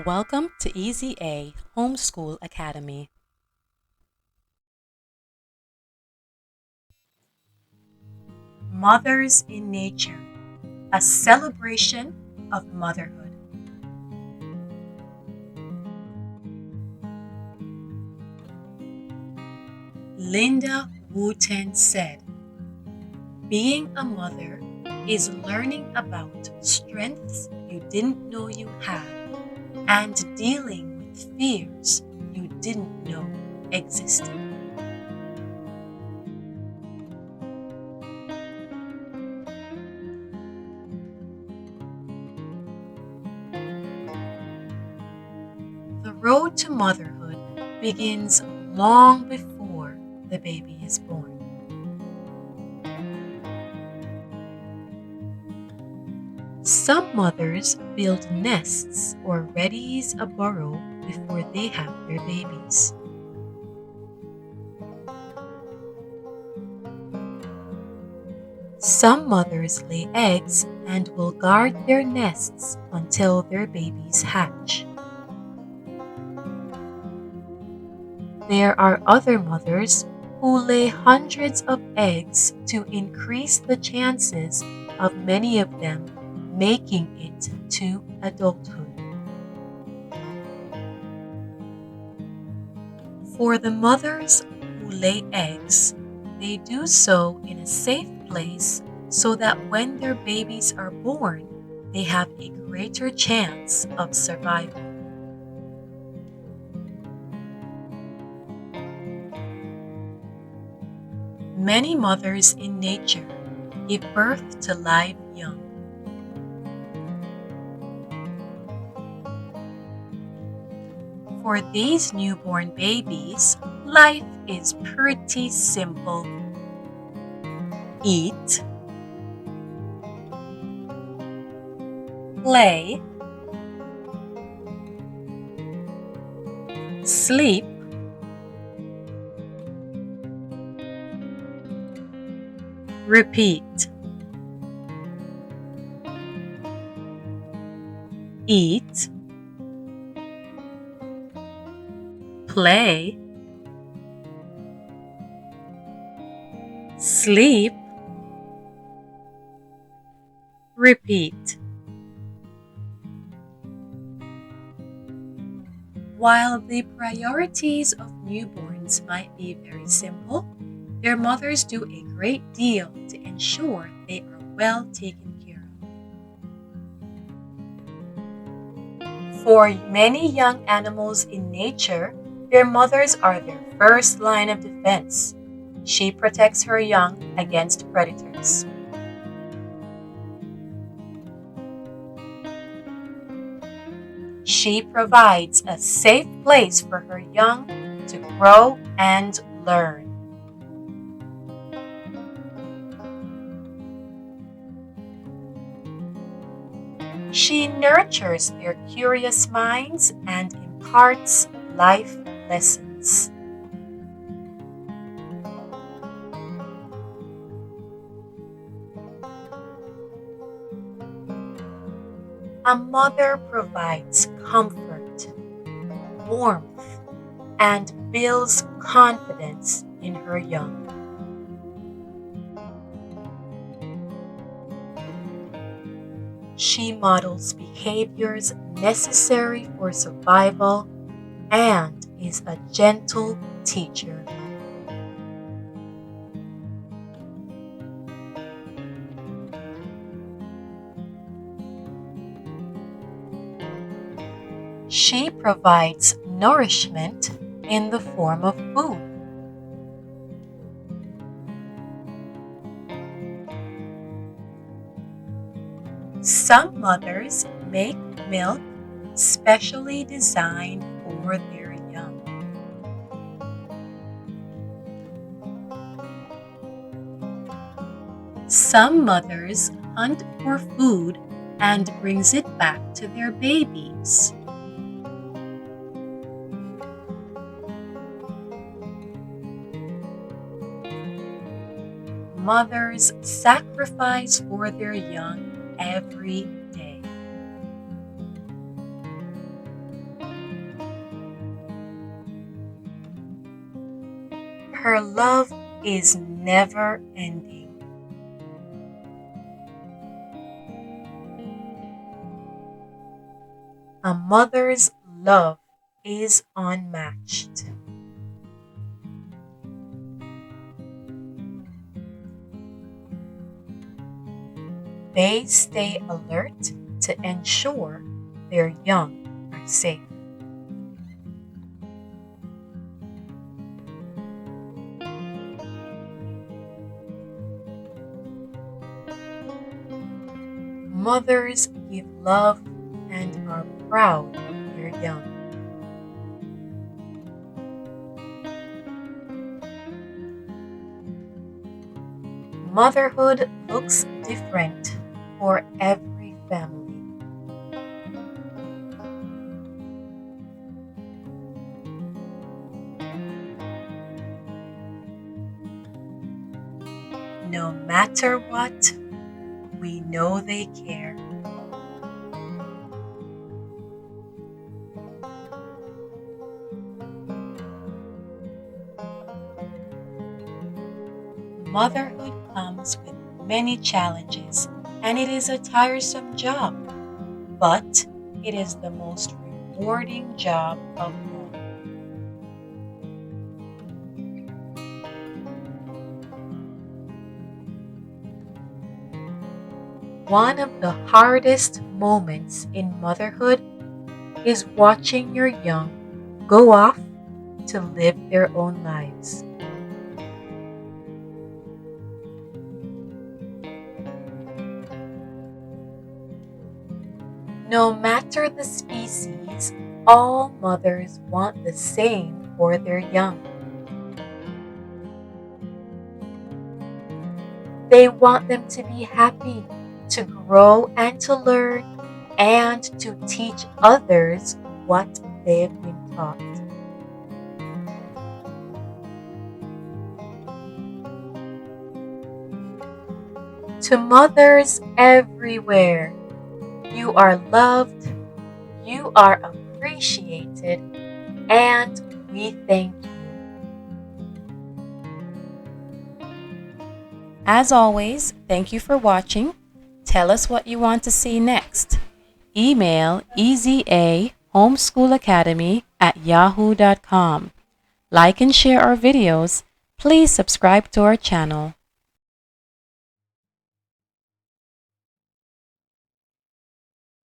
Welcome to Easy A Homeschool Academy. Mothers in Nature, a celebration of motherhood. Linda Wooten said, "Being a mother is learning about strengths you didn't know you had and dealing with fears you didn't know existed." The road to motherhood begins long before the baby is born. Some mothers build nests or readies a burrow before they have their babies. Some mothers lay eggs and will guard their nests until their babies hatch. There are other mothers who lay hundreds of eggs to increase the chances of many of them making it to adulthood. For the mothers who lay eggs, they do so in a safe place so that when their babies are born, they have a greater chance of survival. Many mothers in nature give birth to live young. For these newborn babies, life is pretty simple. Eat, play, sleep, repeat. Eat, play, sleep, repeat. While the priorities of newborns might be very simple, their mothers do a great deal to ensure they are well taken care of. For many young animals in nature, their mothers are their first line of defense. She protects her young against predators. She provides a safe place for her young to grow and learn. She nurtures their curious minds and imparts life lessons. A mother provides comfort, warmth, and builds confidence in her young. She models behaviors necessary for survival and is a gentle teacher. She provides nourishment in the form of food. Some mothers make milk specially designed for their young. Some mothers hunt for food and brings it back to their babies. Mothers sacrifice for their young every day. Her love is never ending. A mother's love is unmatched. They stay alert to ensure their young are safe. Mothers give love and are proud of their young. Motherhood looks different for every family. No matter what, we know they care. Motherhood comes with many challenges, and it is a tiresome job, but it is the most rewarding job of all. One of the hardest moments in motherhood is watching your young go off to live their own lives. No matter the species, all mothers want the same for their young. They want them to be happy, to grow and to learn, and to teach others what they've been taught. To mothers everywhere, you are loved, you are appreciated, and we thank you. As always, thank you for watching. Tell us what you want to see next. Email ezahomeschoolacademy@yahoo.com. Like and share our videos. Please subscribe to our channel.